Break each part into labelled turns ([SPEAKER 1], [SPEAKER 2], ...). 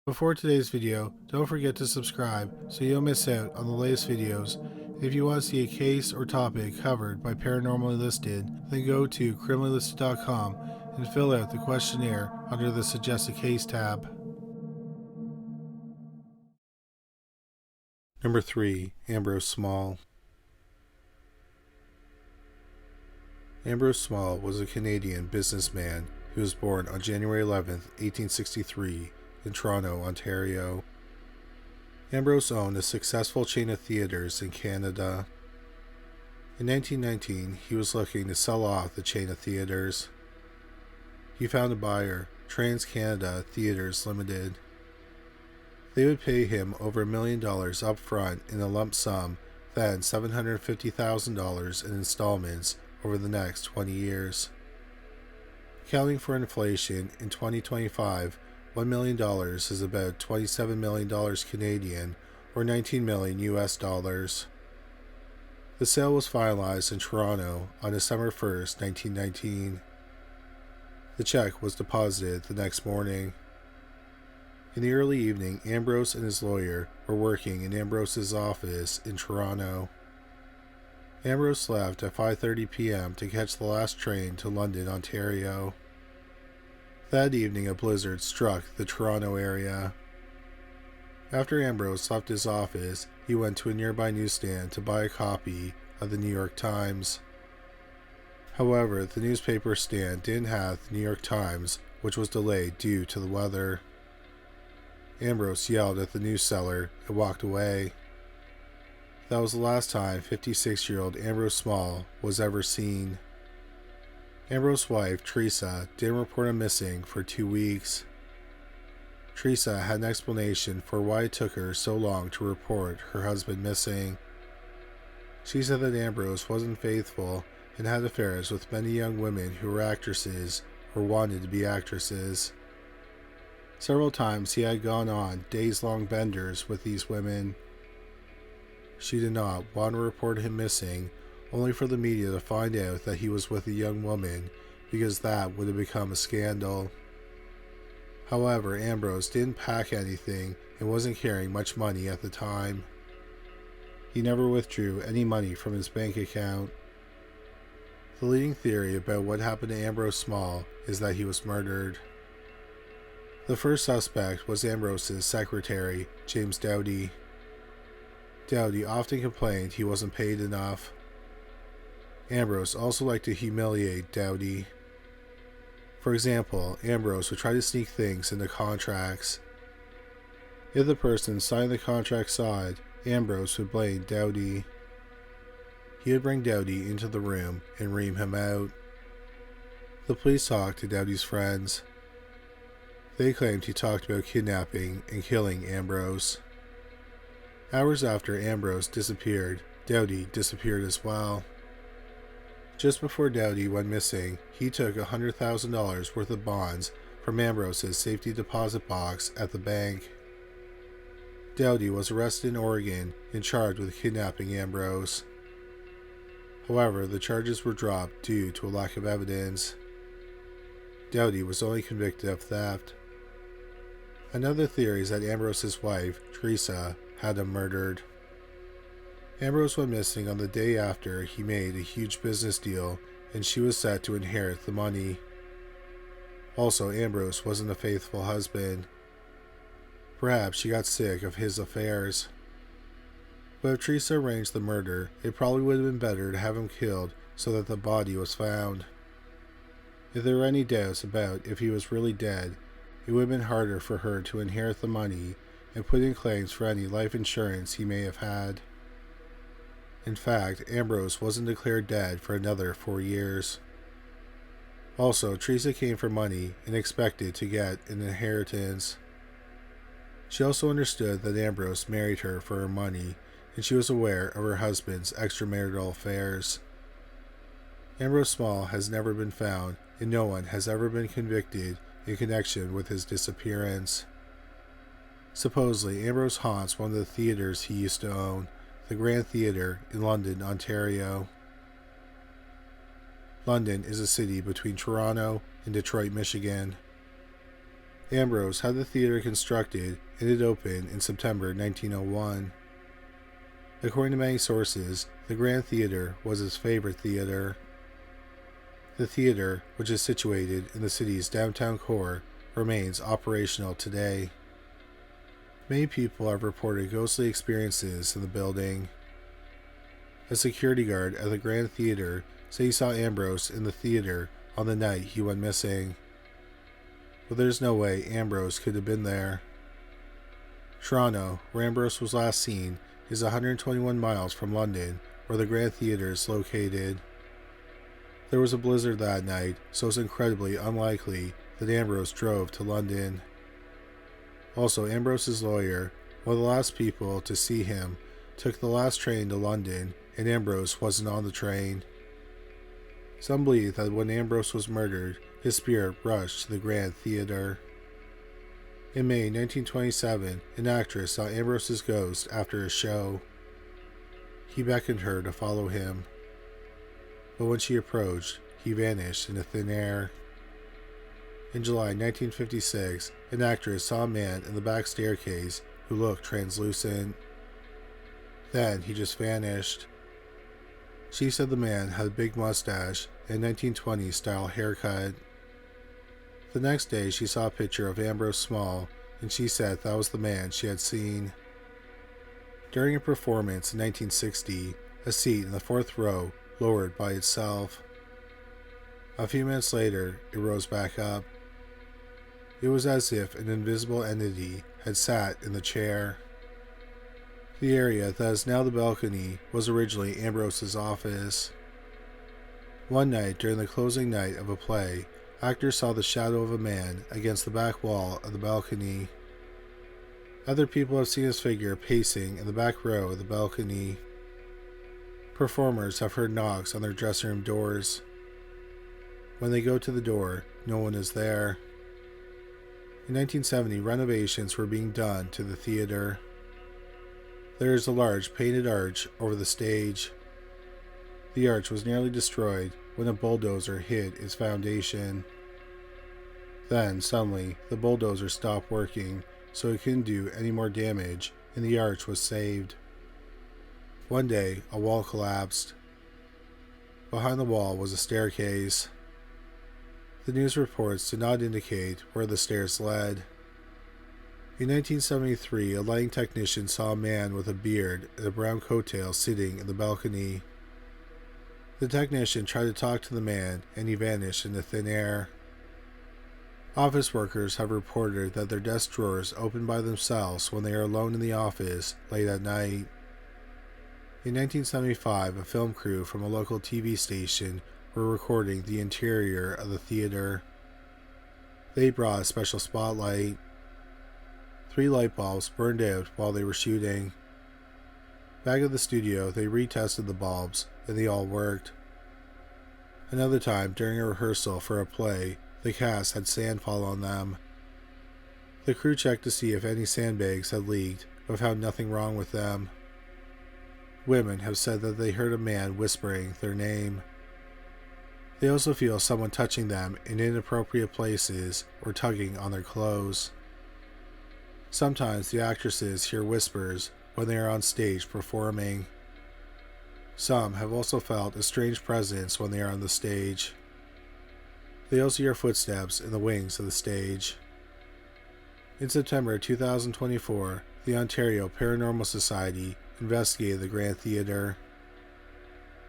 [SPEAKER 1] Before today's video, don't forget to subscribe so you don't miss out on the latest videos. If you want to see a case or topic covered by Paranormally Listed, then go to criminallylisted.com and fill out the questionnaire under the Suggest a Case tab. Number 3. Ambrose Small. Ambrose Small was a Canadian businessman who was born on January 11, 1863, in Toronto, Ontario. Ambrose owned a successful chain of theaters in Canada. In 1919, he was looking to sell off the chain of theaters. He found a buyer, Trans-Canada Theatres Limited. They would pay him over $1 million up front in a lump sum, then $750,000 in installments over the next 20 years. Accounting for inflation, in 2025, $1 million is about $27 million Canadian, or $19 million US dollars. The sale was finalized in Toronto on December 1st, 1919. The check was deposited the next morning. In the early evening, Ambrose and his lawyer were working in Ambrose's office in Toronto. Ambrose left at 5:30 p.m. to catch the last train to London, Ontario. That evening, a blizzard struck the Toronto area. After Ambrose left his office, he went to a nearby newsstand to buy a copy of the New York Times. However, the newspaper stand didn't have the New York Times, which was delayed due to the weather. Ambrose yelled at the news seller and walked away. That was the last time 56-year-old Ambrose Small was ever seen. Ambrose's wife, Teresa, didn't report him missing for 2 weeks. Teresa had an explanation for why it took her so long to report her husband missing. She said that Ambrose wasn't faithful and had affairs with many young women who were actresses or wanted to be actresses. Several times he had gone on days-long benders with these women. She did not want to report him missing, only for the media to find out that he was with a young woman, because that would have become a scandal. However, Ambrose didn't pack anything and wasn't carrying much money at the time. He never withdrew any money from his bank account. The leading theory about what happened to Ambrose Small is that he was murdered. The first suspect was Ambrose's secretary, James Doughty. Doughty often complained he wasn't paid enough. Ambrose also liked to humiliate Doughty. For example, Ambrose would try to sneak things into contracts. If the person signing the contract saw it, Ambrose would blame Doughty. He would bring Doughty into the room and ream him out. The police talked to Doughty's friends. They claimed he talked about kidnapping and killing Ambrose. Hours after Ambrose disappeared, Doughty disappeared as well. Just before Doughty went missing, he took $100,000 worth of bonds from Ambrose's safety deposit box at the bank. Doughty was arrested in Oregon and charged with kidnapping Ambrose. However, the charges were dropped due to a lack of evidence. Doughty was only convicted of theft. Another theory is that Ambrose's wife, Teresa, had him murdered. Ambrose went missing on the day after he made a huge business deal, and she was set to inherit the money. Also, Ambrose wasn't a faithful husband. Perhaps she got sick of his affairs. But if Teresa arranged the murder, it probably would have been better to have him killed so that the body was found. If there were any doubts about if he was really dead, it would have been harder for her to inherit the money and put in claims for any life insurance he may have had. In fact, Ambrose wasn't declared dead for another 4 years. Also, Teresa came for money and expected to get an inheritance. She also understood that Ambrose married her for her money, and she was aware of her husband's extramarital affairs. Ambrose Small has never been found, and no one has ever been convicted in connection with his disappearance. Supposedly, Ambrose haunts one of the theaters he used to own, the Grand Theatre in London, Ontario. London is a city between Toronto and Detroit, Michigan. Ambrose had the theater constructed and it opened in September 1901. According to many sources, the Grand Theater was his favorite theater. The theater, which is situated in the city's downtown core, remains operational today. Many people have reported ghostly experiences in the building. A security guard at the Grand Theater said he saw Ambrose in the theater on the night he went missing. But there's no way Ambrose could have been there. Toronto, where Ambrose was last seen, is 121 miles from London, where the Grand Theater is located. There was a blizzard that night, so it's incredibly unlikely that Ambrose drove to London. Also, Ambrose's lawyer, one of the last people to see him, took the last train to London, and Ambrose wasn't on the train. Some believe that when Ambrose was murdered, his spirit rushed to the Grand Theater. In May 1927, an actress saw Ambrose's ghost after a show. He beckoned her to follow him, but when she approached, he vanished into thin air. In July 1956, an actress saw a man in the back staircase who looked translucent. Then he just vanished. She said the man had a big mustache and a 1920s style haircut. The next day she saw a picture of Ambrose Small, and she said that was the man she had seen. During a performance in 1960, a seat in the fourth row lowered by itself. A few minutes later, it rose back up. It was as if an invisible entity had sat in the chair. The area that is now the balcony was originally Ambrose's office. One night during the closing night of a play, actors saw the shadow of a man against the back wall of the balcony. Other people have seen his figure pacing in the back row of the balcony. Performers have heard knocks on their dressing room doors. When they go to the door, no one is there. In 1970, renovations were being done to the theater. There is a large painted arch over the stage. The arch was nearly destroyed when a bulldozer hit its foundation. Then, suddenly, the bulldozer stopped working, so it couldn't do any more damage, and the arch was saved. One day, a wall collapsed. Behind the wall was a staircase. The news reports did not indicate where the stairs led. In 1973, a lighting technician saw a man with a beard and a brown coattail sitting in the balcony. The technician tried to talk to the man, and he vanished into thin air. Office workers have reported that their desk drawers open by themselves when they are alone in the office late at night. In 1975, a film crew from a local TV station were recording the interior of the theater. They brought a special spotlight. 3 light bulbs burned out while they were shooting. Back at the studio, they retested the bulbs, and they all worked. Another time, during a rehearsal for a play, the cast had sand fall on them. The crew checked to see if any sandbags had leaked, but found nothing wrong with them. Women have said that they heard a man whispering their name. They also feel someone touching them in inappropriate places or tugging on their clothes. Sometimes the actresses hear whispers when they are on stage performing. Some have also felt a strange presence when they are on the stage. They also hear footsteps in the wings of the stage. In September 2024, the Ontario Paranormal Society investigated the Grand Theater.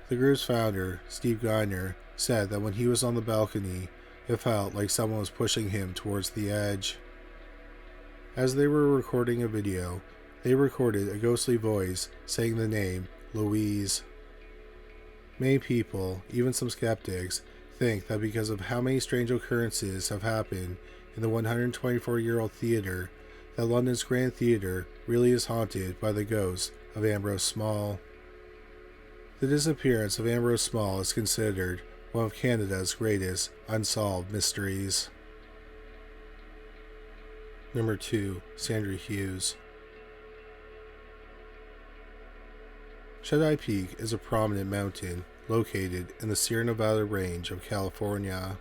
[SPEAKER 1] The group's founder, Steve Geiner, said that when he was on the balcony, it felt like someone was pushing him towards the edge. As they were recording a video, they recorded a ghostly voice saying the name Louise. Many people, even some skeptics, think that because of how many strange occurrences have happened in the 124-year-old theater, that London's Grand Theater really is haunted by the ghost of Ambrose Small. The disappearance of Ambrose Small is considered one of Canada's greatest unsolved mysteries. Number 2. Sandra Hughes. Shut-Eye Peak is a prominent mountain located in the Sierra Nevada range of California.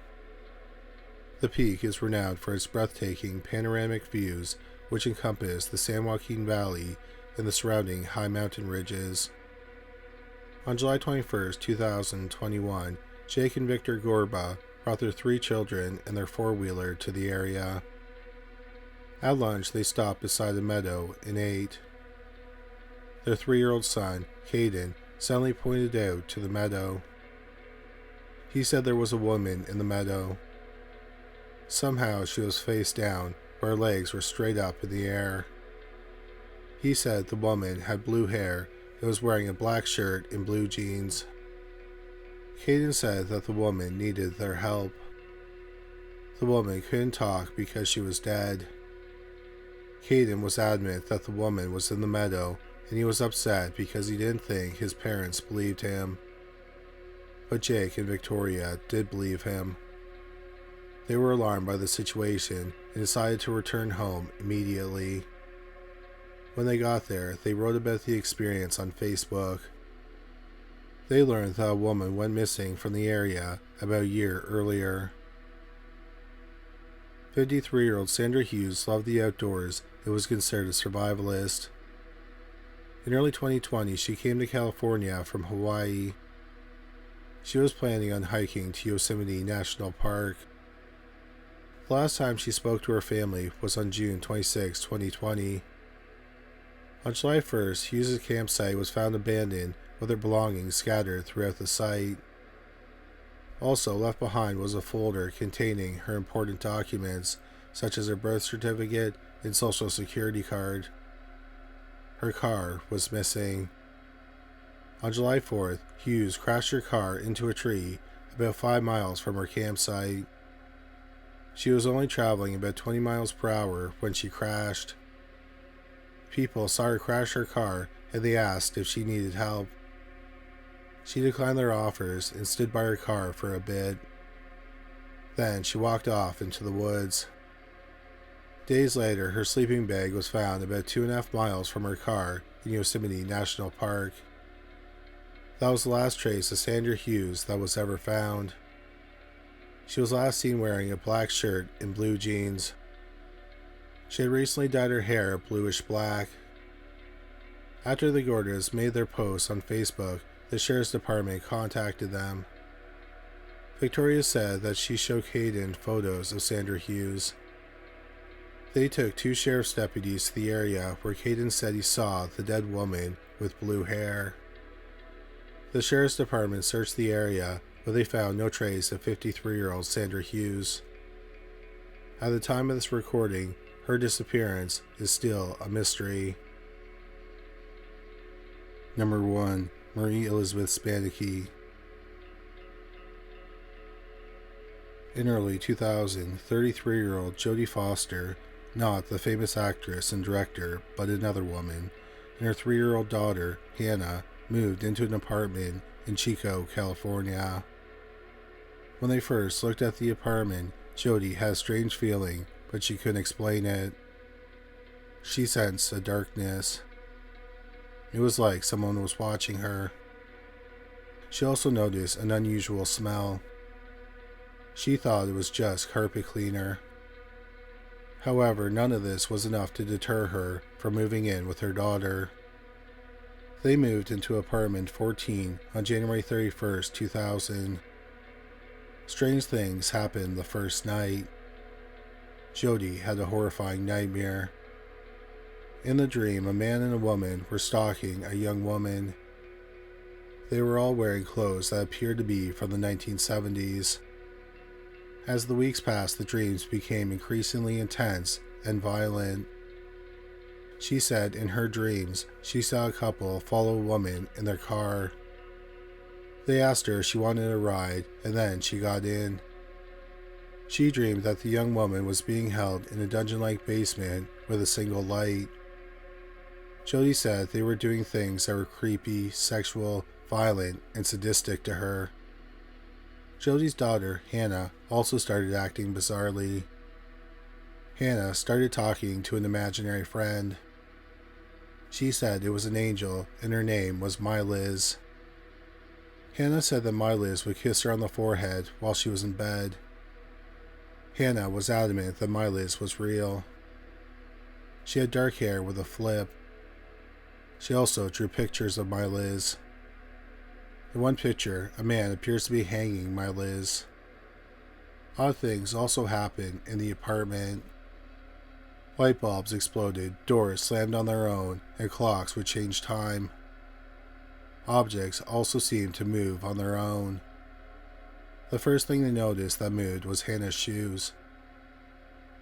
[SPEAKER 1] The peak is renowned for its breathtaking panoramic views, which encompass the San Joaquin Valley and the surrounding high mountain ridges. On July 21, 2021, Jake and Victor Gorba brought their 3 children and their four-wheeler to the area. At lunch, they stopped beside a meadow and ate. Their 3-year-old son, Caden, suddenly pointed out to the meadow. He said there was a woman in the meadow. Somehow she was face down, but her legs were straight up in the air. He said the woman had blue hair and was wearing a black shirt and blue jeans. Caden said that the woman needed their help. The woman couldn't talk because she was dead. Caden was adamant that the woman was in the meadow, and he was upset because he didn't think his parents believed him. But Jake and Victoria did believe him. They were alarmed by the situation and decided to return home immediately. When they got there, they wrote about the experience on Facebook. They learned that a woman went missing from the area about a year earlier. 53-year-old Sandra Hughes loved the outdoors and was considered a survivalist. In early 2020, she came to California from Hawaii. She was planning on hiking to Yosemite National Park. The last time she spoke to her family was on June 26, 2020. On July 1st, Hughes' campsite was found abandoned with her belongings scattered throughout the site. Also left behind was a folder containing her important documents, such as her birth certificate and social security card. Her car was missing. On July 4th, Hughes crashed her car into a tree about 5 miles from her campsite. She was only traveling about 20 miles per hour when she crashed. People saw her crash her car and they asked if she needed help. She declined their offers and stood by her car for a bit. Then she walked off into the woods. Days later, her sleeping bag was found about 2.5 miles from her car in Yosemite National Park. That was the last trace of Sandra Hughes that was ever found. She was last seen wearing a black shirt and blue jeans. She had recently dyed her hair bluish black. After the Gordas made their posts on Facebook, the Sheriff's Department contacted them. Victoria said that she showed Caden photos of Sandra Hughes. They took 2 sheriff's deputies to the area where Caden said he saw the dead woman with blue hair. The Sheriff's Department searched the area, but they found no trace of 53-year-old Sandra Hughes. At the time of this recording, her disappearance is still a mystery. Number 1. Marie Elizabeth Spannhake. In early 2000, 33-year-old Jodie Foster, not the famous actress and director, but another woman, and her 3-year-old daughter, Hannah, moved into an apartment in Chico, California. When they first looked at the apartment, Jodie had a strange feeling, but she couldn't explain it. She sensed a darkness. It was like someone was watching her. She also noticed an unusual smell. She thought it was just carpet cleaner. However, none of this was enough to deter her from moving in with her daughter. They moved into apartment 14 on January 31st, 2000. Strange things happened the first night. Jodie had a horrifying nightmare. In the dream, a man and a woman were stalking a young woman. They were all wearing clothes that appeared to be from the 1970s. As the weeks passed, the dreams became increasingly intense and violent. She said in her dreams she saw a couple follow a woman in their car. They asked her if she wanted a ride, and then she got in. She dreamed that the young woman was being held in a dungeon-like basement with a single light. Jodie said they were doing things that were creepy, sexual, violent, and sadistic to her. Jodie's daughter, Hannah, also started acting bizarrely. Hannah started talking to an imaginary friend. She said it was an angel, and her name was My Liz. Hannah said that My Liz would kiss her on the forehead while she was in bed. Hannah was adamant that My Liz was real. She had dark hair with a flip. She also drew pictures of My Liz. In one picture, a man appears to be hanging My Liz. Odd things also happened in the apartment. Light bulbs exploded, doors slammed on their own, and clocks would change time. Objects also seemed to move on their own. The first thing to notice that moved was Hannah's shoes.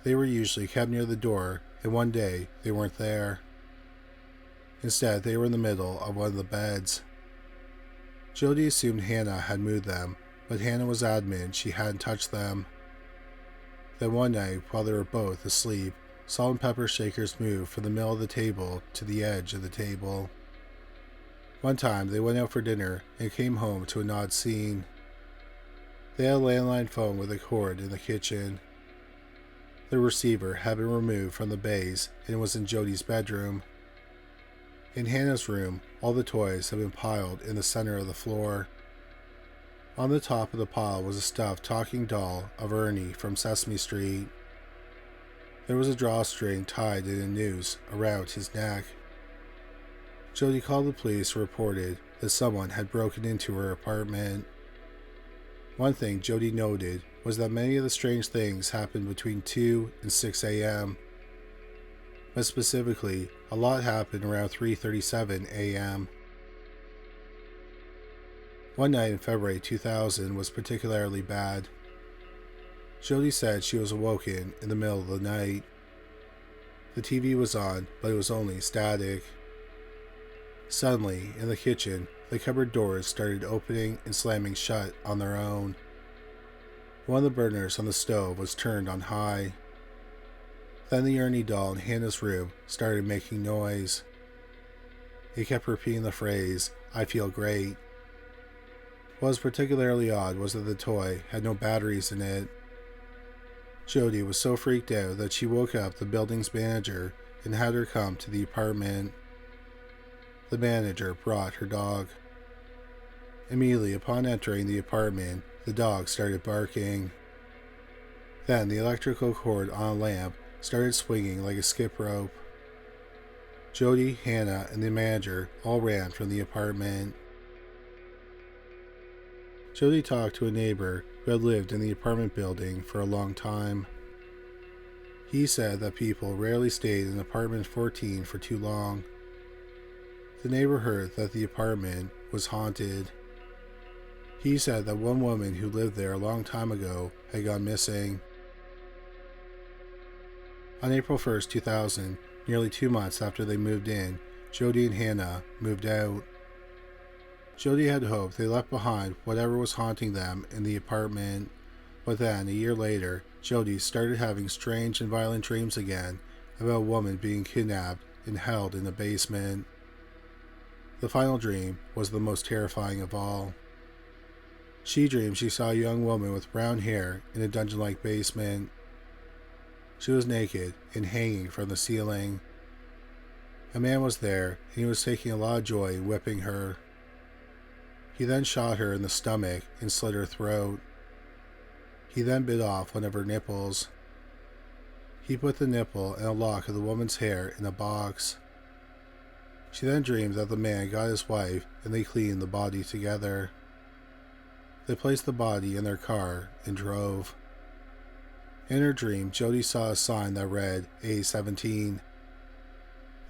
[SPEAKER 1] They were usually kept near the door, and one day they weren't there. Instead, they were in the middle of one of the beds. Jody assumed Hannah had moved them, but Hannah was adamant she hadn't touched them. Then one night, while they were both asleep, salt and pepper shakers moved from the middle of the table to the edge of the table. One time, they went out for dinner and came home to an odd scene. They had a landline phone with a cord in the kitchen. The receiver had been removed from the base and was in Jody's bedroom. In Hannah's room, all the toys had been piled in the center of the floor. On the top of the pile was a stuffed talking doll of Ernie from Sesame Street. There was a drawstring tied in a noose around his neck. Jody called the police and reported that someone had broken into her apartment. One thing Jody noted was that many of the strange things happened between 2 and 6 a.m. But specifically, a lot happened around 3:37 a.m. One night in February 2000 was particularly bad. Jody said she was awoken in the middle of the night. The TV was on, but it was only static. Suddenly, in the kitchen, the cupboard doors started opening and slamming shut on their own. One of the burners on the stove was turned on high. Then the Ernie doll in Hannah's room started making noise. It kept repeating the phrase, "I feel great." What was particularly odd was that the toy had no batteries in it. Jody was so freaked out that she woke up the building's manager and had her come to the apartment. The manager brought her dog. Immediately upon entering the apartment, the dog started barking. Then the electrical cord on a lamp started swinging like a skip rope. Jody, Hannah, and the manager all ran from the apartment. Jody talked to a neighbor who had lived in the apartment building for a long time. He said that people rarely stayed in apartment 14 for too long. The neighbor heard that the apartment was haunted. He said that one woman who lived there a long time ago had gone missing. On April 1st, 2000, nearly 2 months after they moved in, Jody and Hannah moved out. Jody had hoped they left behind whatever was haunting them in the apartment, but then, a year later, Jody started having strange and violent dreams again about a woman being kidnapped and held in a basement. The final dream was the most terrifying of all. She dreamed she saw a young woman with brown hair in a dungeon-like basement. She was naked and hanging from the ceiling. A man was there, and he was taking a lot of joy in whipping her. He then shot her in the stomach and slit her throat. He then bit off one of her nipples. He put the nipple and a lock of the woman's hair in a box. She then dreamed that the man got his wife and they cleaned the body together. They placed the body in their car and drove. In her dream, Jody saw a sign that read A17.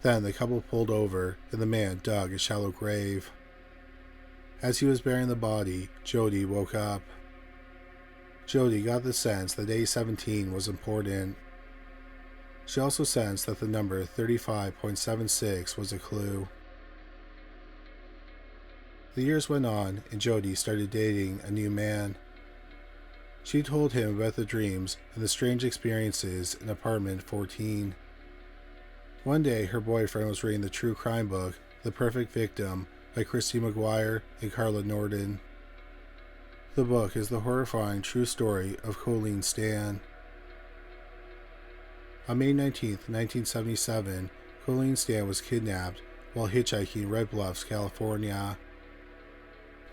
[SPEAKER 1] Then the couple pulled over and the man dug a shallow grave. As he was burying the body, Jody woke up. Jody got the sense that A17 was important. She also sensed that the number 35.76 was a clue. The years went on, and Jody started dating a new man. She told him about the dreams and the strange experiences in apartment 14. One day, her boyfriend was reading the true crime book, The Perfect Victim, by Christy McGuire and Carla Norden. The book is the horrifying true story of Colleen Stan. On May 19, 1977, Colleen Stan was kidnapped while hitchhiking in Red Bluffs, California.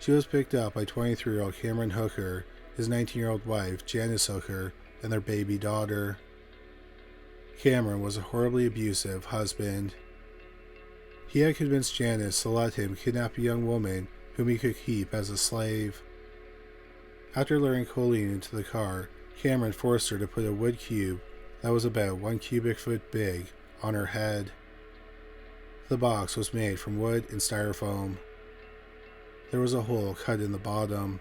[SPEAKER 1] She was picked up by 23-year-old Cameron Hooker, his 19-year-old wife, Janice Hooker, and their baby daughter. Cameron was a horribly abusive husband. He had convinced Janice to let him kidnap a young woman whom he could keep as a slave. After luring Colleen into the car, Cameron forced her to put a wood cube that was about 1 cubic foot big on her head. The box was made from wood and styrofoam. There was a hole cut in the bottom.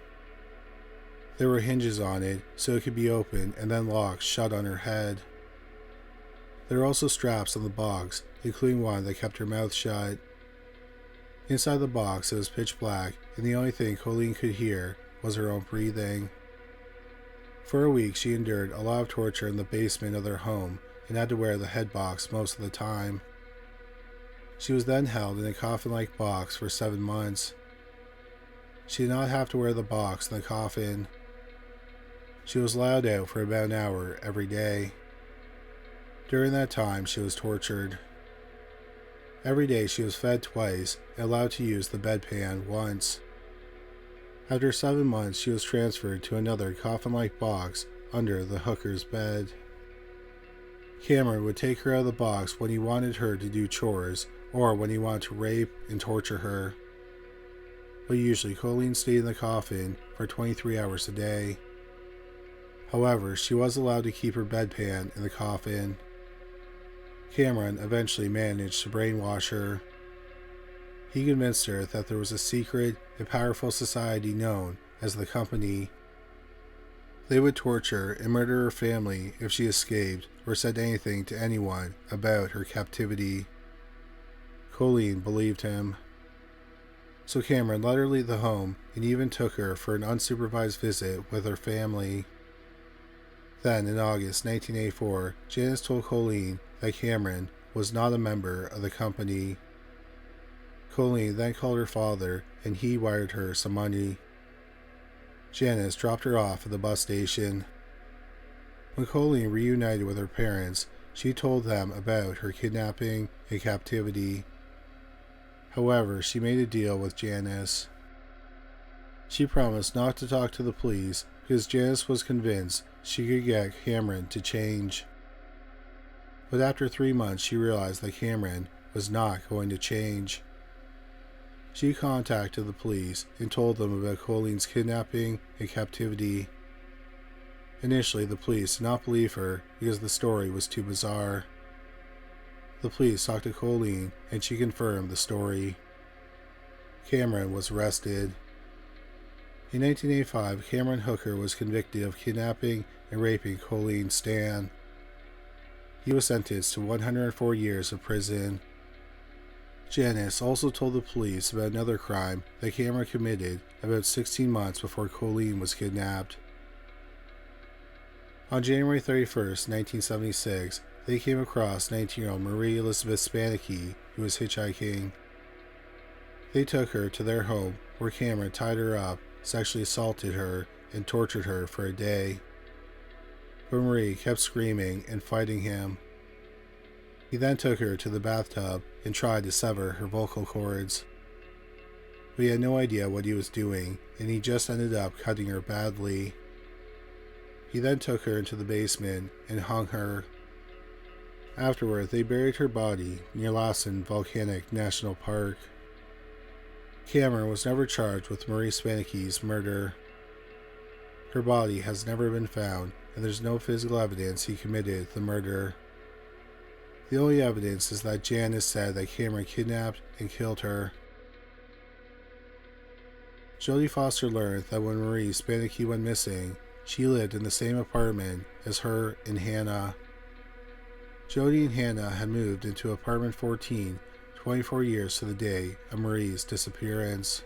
[SPEAKER 1] There were hinges on it so it could be opened and then locked shut on her head. There were also straps on the box, including one that kept her mouth shut. Inside the box it was pitch black, and the only thing Colleen could hear was her own breathing. For a week she endured a lot of torture in the basement of their home and had to wear the head box most of the time. She was then held in a coffin-like box for 7 months. She did not have to wear the box in the coffin. She was allowed out for about an hour every day. During that time, she was tortured. Every day she was fed twice and allowed to use the bedpan once. After 7 months, she was transferred to another coffin-like box under the hooker's bed. Cameron would take her out of the box when he wanted her to do chores or when he wanted to rape and torture her. But usually Colleen stayed in the coffin for 23 hours a day. However, she was allowed to keep her bedpan in the coffin. Cameron eventually managed to brainwash her. He convinced her that there was a secret and powerful society known as the Company. They would torture and murder her family if she escaped or said anything to anyone about her captivity. Colleen believed him. So Cameron let her leave the home and even took her for an unsupervised visit with her family. Then, in August 1984, Janice told Colleen that Cameron was not a member of the Company. Colleen then called her father and he wired her some money. Janice dropped her off at the bus station. When Colleen reunited with her parents, she told them about her kidnapping and captivity. However, she made a deal with Janice. She promised not to talk to the police because Janice was convinced she could get Cameron to change. But after 3 months, she realized that Cameron was not going to change. She contacted the police and told them about Colleen's kidnapping and captivity. Initially, the police did not believe her because the story was too bizarre. The police talked to Colleen and she confirmed the story. Cameron was arrested. In 1985, Cameron Hooker was convicted of kidnapping and raping Colleen Stan. He was sentenced to 104 years of prison. Janice also told the police about another crime that Cameron committed about 16 months before Colleen was kidnapped. On January 31st, 1976, they came across 19-year-old Marie Elizabeth Spannhake, who was hitchhiking. They took her to their home, where Cameron tied her up, sexually assaulted her, and tortured her for a day. But Marie kept screaming and fighting him. He then took her to the bathtub and tried to sever her vocal cords. But he had no idea what he was doing, and he just ended up cutting her badly. He then took her into the basement and hung her. Afterward, they buried her body near Lassen Volcanic National Park. Cameron was never charged with Marie Spannhake's murder. Her body has never been found, and there's no physical evidence he committed the murder. The only evidence is that Janice said that Cameron kidnapped and killed her. Jodie Foster learned that when Marie Spannhake went missing, she lived in the same apartment as her and Hannah. Jodie and Hannah had moved into apartment 14 24 years to the day of Marie's disappearance.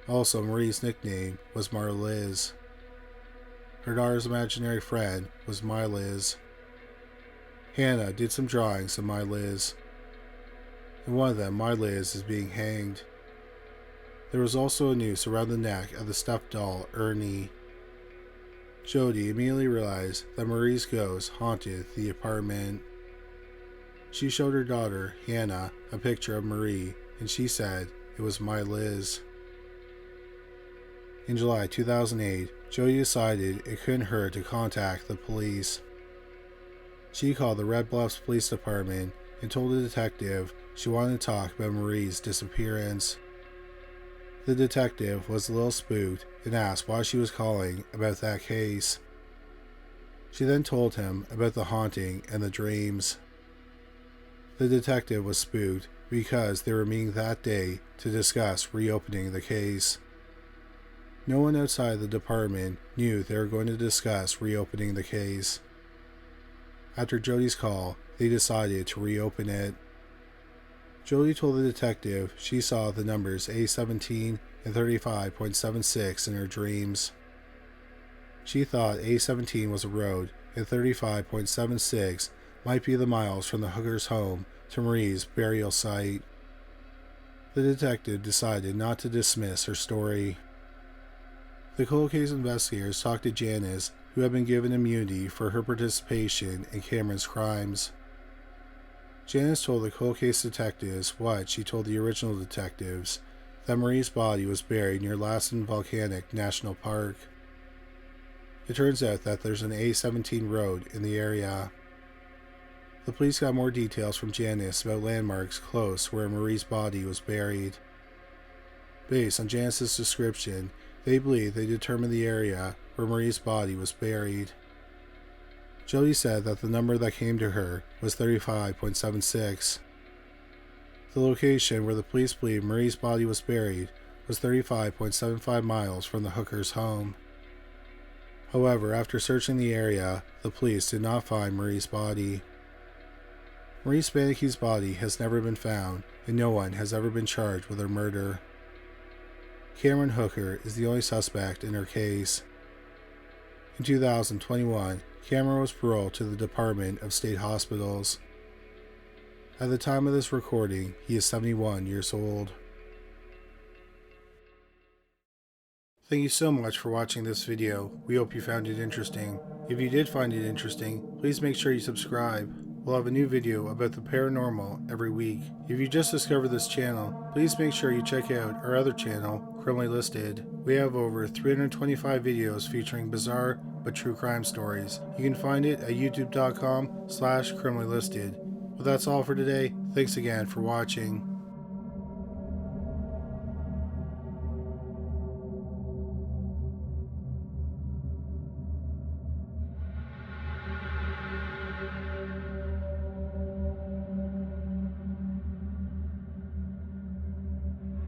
[SPEAKER 1] Also, Marie's nickname was Marliz. Her daughter's imaginary friend was My Liz. Hannah did some drawings of My Liz. In one of them, My Liz is being hanged. There was also a noose around the neck of the stuffed doll, Ernie. Jodie immediately realized that Marie's ghost haunted the apartment. She showed her daughter, Hannah, a picture of Marie, and she said it was My Liz. In July 2008, Jody decided it couldn't hurt to contact the police. She called the Red Bluffs Police Department and told the detective she wanted to talk about Marie's disappearance. The detective was a little spooked and asked why she was calling about that case. She then told him about the haunting and the dreams. The detective was spooked because they were meeting that day to discuss reopening the case. No one outside the department knew they were going to discuss reopening the case. After Jody's call, they decided to reopen it. Jody told the detective she saw the numbers A17 and 35.76 in her dreams. She thought A17 was a road and 35.76 might be the miles from the hooker's home to Marie's burial site. The detective decided not to dismiss her story. The cold case investigators talked to Janice, who had been given immunity for her participation in Cameron's crimes. Janice told the cold case detectives what she told the original detectives, that Marie's body was buried near Lassen Volcanic National Park. It turns out that there's an A17 road in the area. The police got more details from Janice about landmarks close where Marie's body was buried. Based on Janice's description, they believe they determined the area where Marie's body was buried. Jody said that the number that came to her was 35.76. The location where the police believe Marie's body was buried was 35.75 miles from the hooker's home. However, after searching the area, the police did not find Marie's body. Marie Spannhake's body has never been found, and no one has ever been charged with her murder. Cameron Hooker is the only suspect in her case. In 2021, Cameron was paroled to the Department of State Hospitals. At the time of this recording, he is 71 years old. Thank you so much for watching this video. We hope you found it interesting. If you did find it interesting, please make sure you subscribe. We'll have a new video about the paranormal every week. If you just discovered this channel, please make sure you check out our other channel, Criminally Listed. We have over 325 videos featuring bizarre but true crime stories. You can find it at youtube.com/criminallylisted. Well, that's all for today. Thanks again for watching.